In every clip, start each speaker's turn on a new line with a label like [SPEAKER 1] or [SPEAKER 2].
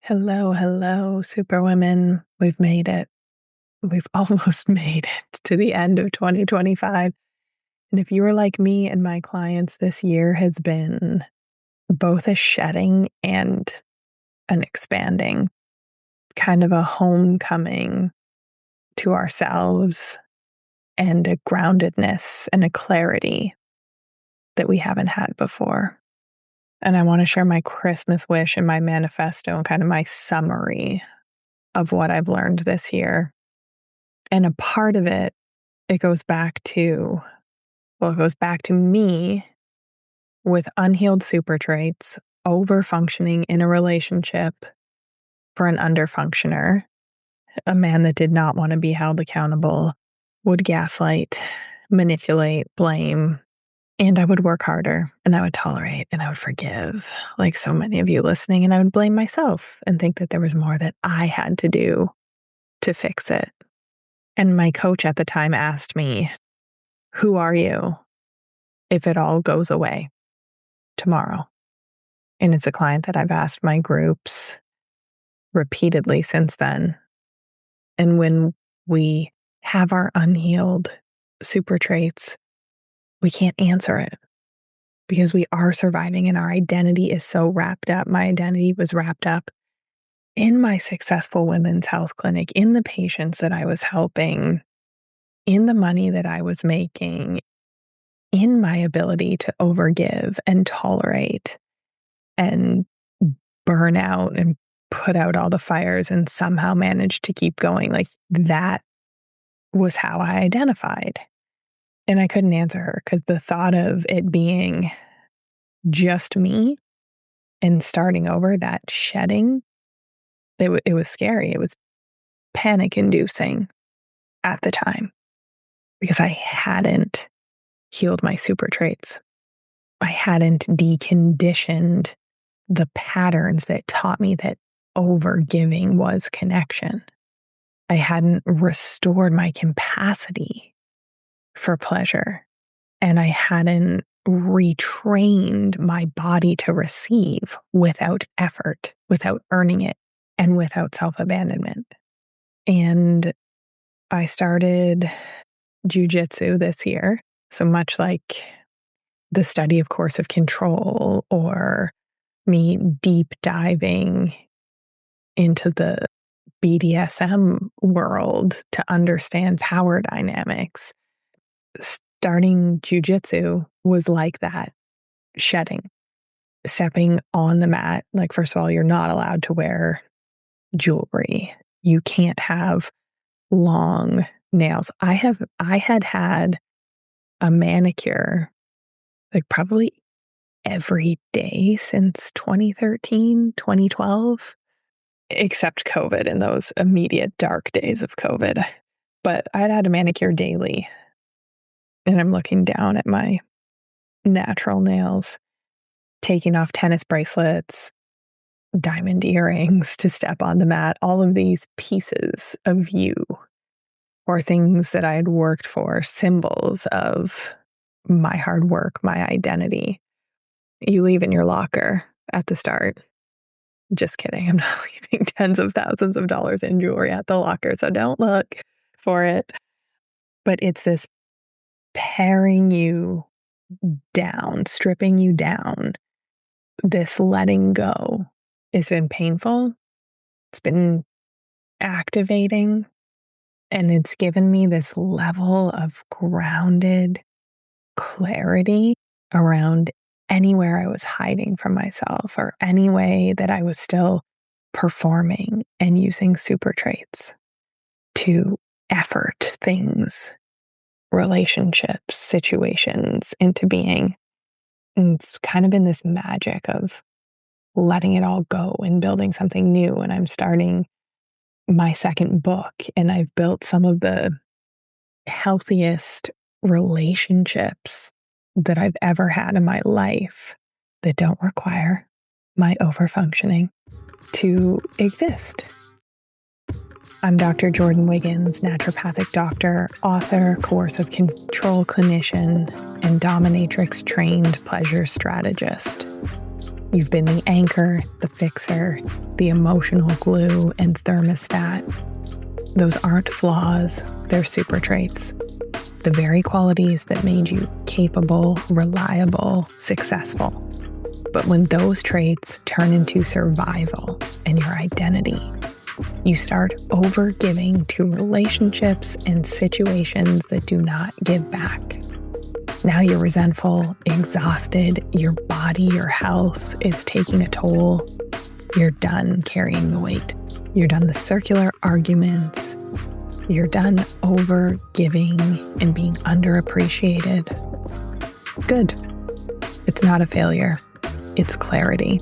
[SPEAKER 1] Hello, hello, superwomen. We've made it. We've almost made it to the end of 2025. And if you were like me and my clients, this year has been both a shedding and an expanding, kind of a homecoming to ourselves and a groundedness and a clarity that we haven't had before. And I want to share my Christmas wish and my manifesto and kind of my summary of what I've learned this year. And a part of it, it goes back to me with unhealed super traits, overfunctioning in a relationship for an underfunctioner, a man that did not want to be held accountable, would gaslight, manipulate, blame, and I would work harder and I would tolerate and I would forgive, like so many of you listening, and I would blame myself and think that there was more that I had to do to fix it. And my coach at the time asked me, who are you if it all goes away tomorrow? And it's a client that I've asked my groups repeatedly since then. And when we have our unhealed super traits, we can't answer it because we are surviving and our identity is so wrapped up. My identity was wrapped up in my successful women's health clinic, in the patients that I was helping, in the money that I was making, in my ability to overgive and tolerate and burn out and put out all the fires and somehow manage to keep going. Like that was how I identified. And I couldn't answer her because the thought of it being just me and starting over, that shedding, it was scary. It was panic inducing at the time because I hadn't healed my super traits. I hadn't deconditioned the patterns that taught me that overgiving was connection. I hadn't restored my capacity for pleasure, and I hadn't retrained my body to receive without effort, without earning it, and without self-abandonment. And I started jujitsu this year. So much like the study of Course of Control or me deep diving into the BDSM world to understand power dynamics, starting jujitsu was like that, shedding, stepping on the mat. Like, first of all, you're not allowed to wear jewelry. You can't have long nails. I had a manicure like probably every day since 2013, 2012, except COVID and those immediate dark days of COVID. But I'd had a manicure daily. And I'm looking down at my natural nails, taking off tennis bracelets, diamond earrings to step on the mat, all of these pieces of you or things that I had worked for, symbols of my hard work, my identity. You leave in your locker at the start. Just kidding. I'm not leaving tens of thousands of dollars in jewelry at the locker, so don't look for it. But it's this paring you down, stripping you down. This letting go has been painful. It's been activating. And it's given me this level of grounded clarity around anywhere I was hiding from myself or any way that I was still performing and using super traits to effort things, relationships, situations into being. And it's kind of been this magic of letting it all go and building something new. And I'm starting my second book, and I've built some of the healthiest relationships that I've ever had in my life that don't require my overfunctioning to exist. I'm Dr. Jordan Wiggins, naturopathic doctor, author, coercive control clinician, and dominatrix trained pleasure strategist. You've been the anchor, the fixer, the emotional glue and thermostat. Those aren't flaws, they're super traits. The very qualities that made you capable, reliable, successful. But when those traits turn into survival and your identity, you start overgiving to relationships and situations that do not give back. Now you're resentful, exhausted, your body, your health is taking a toll. You're done carrying the weight. You're done the circular arguments. You're done overgiving and being underappreciated. Good. It's not a failure. It's clarity.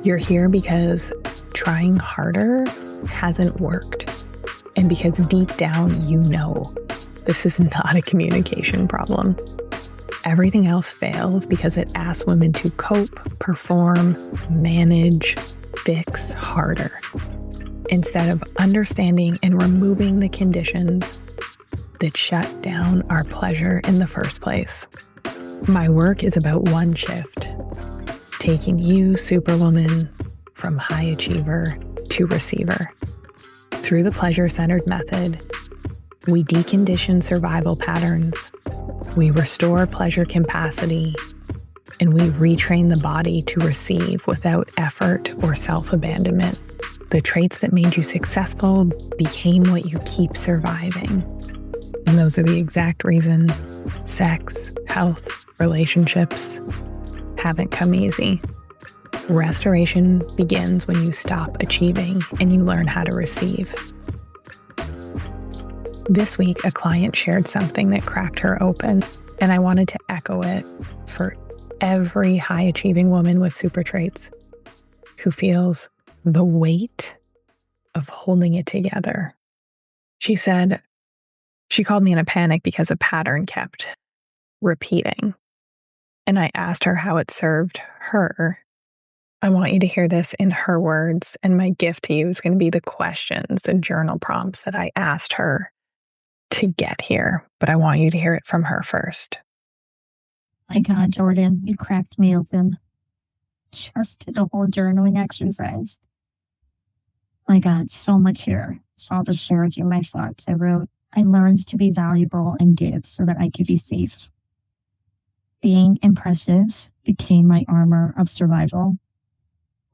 [SPEAKER 1] You're here because trying harder hasn't worked. And because deep down you know this is not a communication problem. Everything else fails because it asks women to cope, perform, manage, fix harder, instead of understanding and removing the conditions that shut down our pleasure in the first place. My work is about one shift, taking you, Superwoman, from high achiever to receiver. Through the pleasure-centered method, we decondition survival patterns, we restore pleasure capacity, and we retrain the body to receive without effort or self-abandonment. The traits that made you successful became what you keep surviving. And those are the exact reason sex, health, relationships haven't come easy. Restoration begins when you stop achieving and you learn how to receive. This week, a client shared something that cracked her open, and I wanted to echo it for every high-achieving woman with super traits who feels the weight of holding it together. She said, she called me in a panic because a pattern kept repeating. And I asked her how it served her. I want you to hear this in her words, and my gift to you is going to be the questions and journal prompts that I asked her to get here, but I want you to hear it from her first.
[SPEAKER 2] My God, Jordan, you cracked me open. Just did a whole journaling exercise. My God, so much here. So I'll just share with you my thoughts. I wrote, I learned to be valuable and give so that I could be safe. Being impressive became my armor of survival.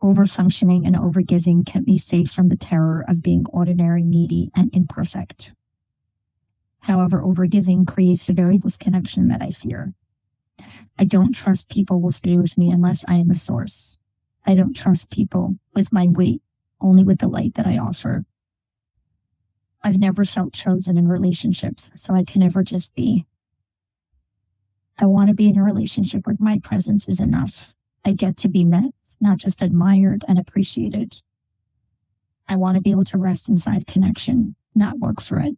[SPEAKER 2] Overfunctioning and overgiving kept me safe from the terror of being ordinary, needy, and imperfect. However, overgiving creates the very disconnection that I fear. I don't trust people will stay with me unless I am the source. I don't trust people with my weight, only with the light that I offer. I've never felt chosen in relationships, so I can never just be. I want to be in a relationship where my presence is enough. I get to be met, not just admired and appreciated. I want to be able to rest inside connection, not work for it.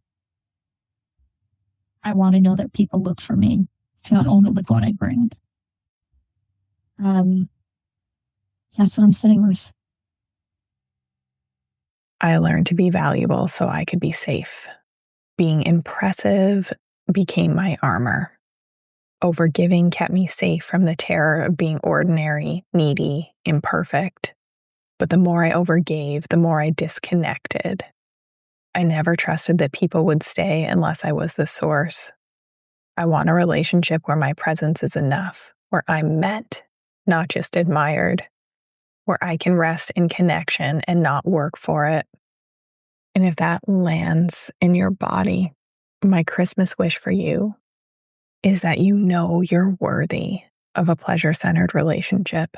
[SPEAKER 2] I want to know that people look for me, not only with what I bring. That's what I'm sitting with.
[SPEAKER 1] I learned to be valuable so I could be safe. Being impressive became my armor. Overgiving kept me safe from the terror of being ordinary, needy, imperfect. But the more I overgave, the more I disconnected. I never trusted that people would stay unless I was the source. I want a relationship where my presence is enough, where I'm met, not just admired, where I can rest in connection and not work for it. And if that lands in your body, my Christmas wish for you is that you know you're worthy of a pleasure-centered relationship,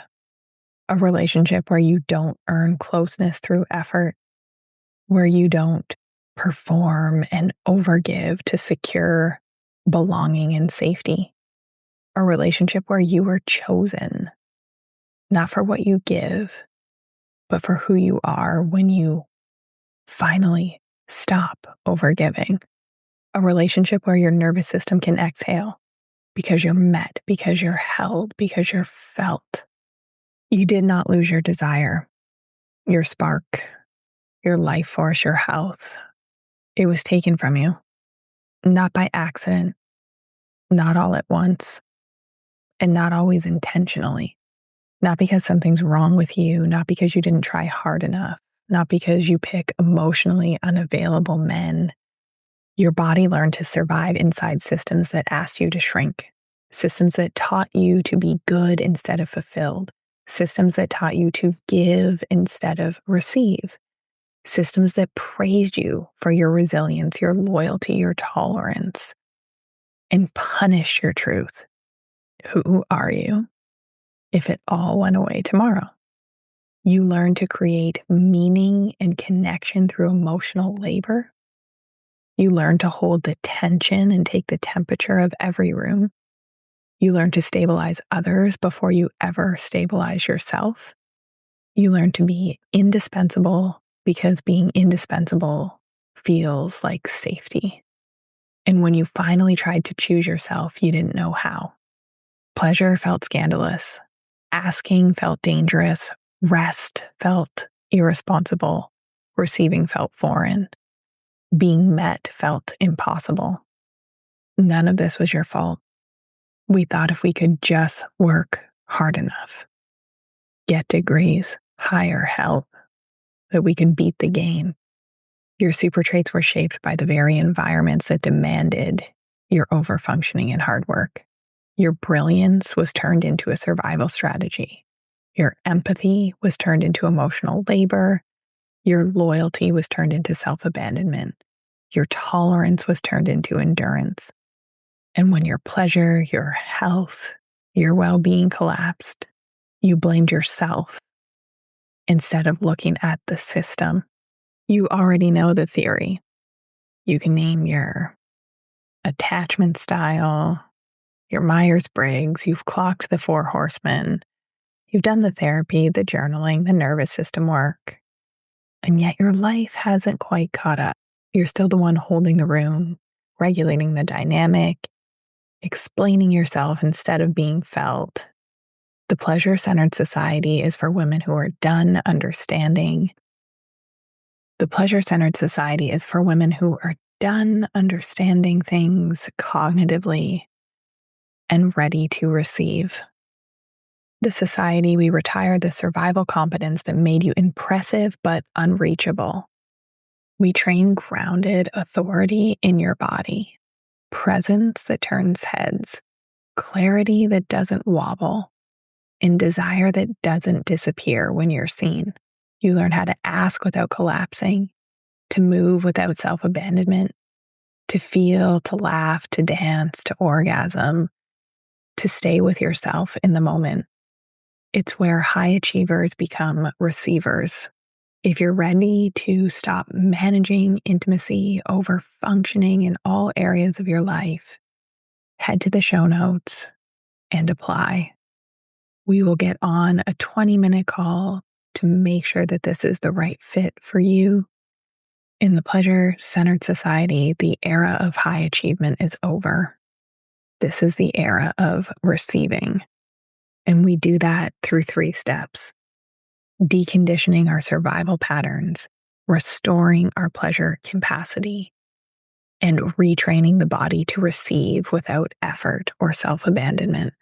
[SPEAKER 1] a relationship where you don't earn closeness through effort, where you don't perform and overgive to secure belonging and safety, a relationship where you were chosen, not for what you give, but for who you are when you finally stop overgiving, a relationship where your nervous system can exhale because you're met, because you're held, because you're felt. You did not lose your desire, your spark, your life force, your health. It was taken from you, not by accident, not all at once, and not always intentionally. Not because something's wrong with you, not because you didn't try hard enough, not because you pick emotionally unavailable men. Your body learned to survive inside systems that asked you to shrink, systems that taught you to be good instead of fulfilled, systems that taught you to give instead of receive, systems that praised you for your resilience, your loyalty, your tolerance, and punished your truth. Who are you if it all went away tomorrow? You learn to create meaning and connection through emotional labor. You learn to hold the tension and take the temperature of every room. You learn to stabilize others before you ever stabilize yourself. You learn to be indispensable because being indispensable feels like safety. And when you finally tried to choose yourself, you didn't know how. Pleasure felt scandalous. Asking felt dangerous. Rest felt irresponsible. Receiving felt foreign. Being met felt impossible. None of this was your fault. We thought if we could just work hard enough, get degrees, hire help, that we could beat the game. Your super traits were shaped by the very environments that demanded your overfunctioning and hard work. Your brilliance was turned into a survival strategy. Your empathy was turned into emotional labor. Your loyalty was turned into self-abandonment. Your tolerance was turned into endurance. And when your pleasure, your health, your well-being collapsed, you blamed yourself instead of looking at the system. You already know the theory. You can name your attachment style, your Myers-Briggs, you've clocked the 4 horsemen, you've done the therapy, the journaling, the nervous system work, and yet your life hasn't quite caught up. You're still the one holding the room, regulating the dynamic, explaining yourself instead of being felt. The pleasure-centered society is for women who are done understanding. The pleasure-centered society is for women who are done understanding things cognitively and ready to receive. The society, we retire the survival competence that made you impressive but unreachable. We train grounded authority in your body, presence that turns heads, clarity that doesn't wobble, and desire that doesn't disappear when you're seen. You learn how to ask without collapsing, to move without self-abandonment, to feel, to laugh, to dance, to orgasm, to stay with yourself in the moment. It's where high achievers become receivers. If you're ready to stop managing intimacy, over functioning in all areas of your life, head to the show notes and apply. We will get on a 20-minute call to make sure that this is the right fit for you. In the pleasure-centered society, the era of high achievement is over. This is the era of receiving. And we do that through 3 steps: deconditioning our survival patterns, restoring our pleasure capacity, and retraining the body to receive without effort or self-abandonment.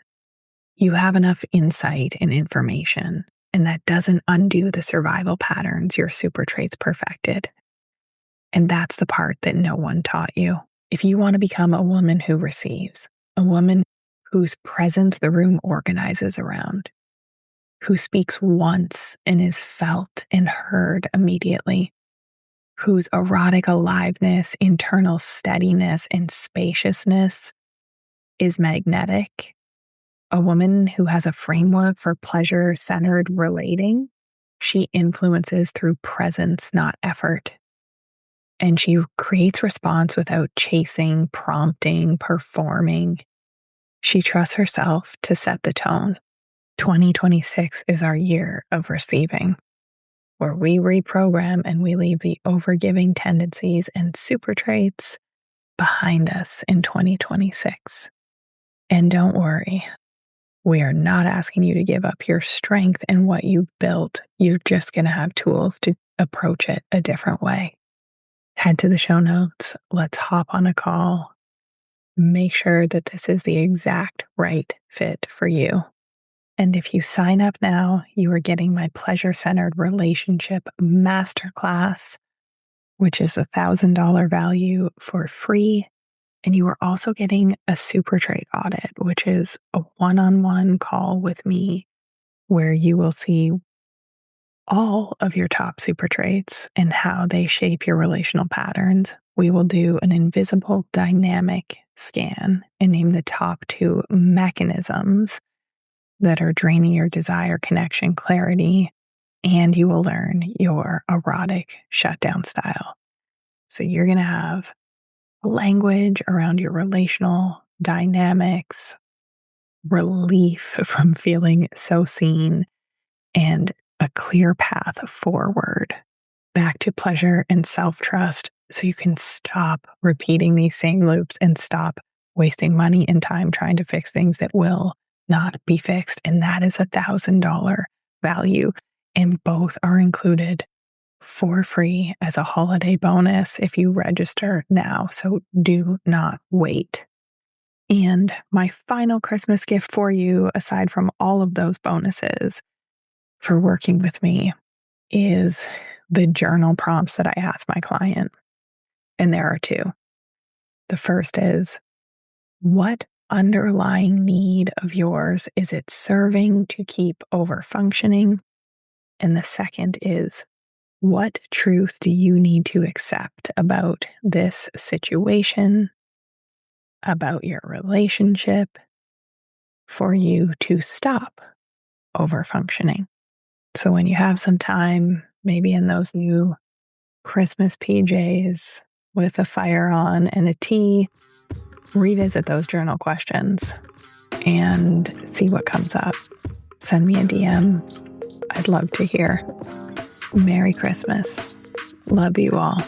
[SPEAKER 1] You have enough insight and information, and that doesn't undo the survival patterns your super traits perfected. And that's the part that no one taught you. If you want to become a woman who receives, a woman whose presence the room organizes around, who speaks once and is felt and heard immediately, whose erotic aliveness, internal steadiness, and spaciousness is magnetic, a woman who has a framework for pleasure-centered relating, she influences through presence, not effort. And she creates response without chasing, prompting, performing. She trusts herself to set the tone. 2026 is our year of receiving, where we reprogram and we leave the overgiving tendencies and super traits behind us in 2026. And don't worry, we are not asking you to give up your strength and what you've built. You're just going to have tools to approach it a different way. Head to the show notes. Let's hop on a call. Make sure that this is the exact right fit for you. And if you sign up now, you are getting my pleasure-centered relationship masterclass, which is $1,000 value for free. And you are also getting a super trait audit, which is a one-on-one call with me where you will see all of your top super traits and how they shape your relational patterns. We will do an invisible dynamic scan and name the top 2 mechanisms that are draining your desire, connection, clarity, and you will learn your erotic shutdown style. So you're going to have language around your relational dynamics, relief from feeling so seen, and a clear path forward back to pleasure and self-trust so you can stop repeating these same loops and stop wasting money and time trying to fix things that will not be fixed. And that is $1,000 value. And both are included for free as a holiday bonus if you register now. So do not wait. And my final Christmas gift for you, aside from all of those bonuses for working with me, is the journal prompts that I ask my client. And there are 2. The first is, what underlying need of yours is it serving to keep overfunctioning? And the second is, what truth do you need to accept about this situation, about your relationship, for you to stop overfunctioning? So when you have some time, maybe in those new Christmas PJs with a fire on and a tea, revisit those journal questions and see what comes up. Send me a DM. I'd love to hear. Merry Christmas. Love you all.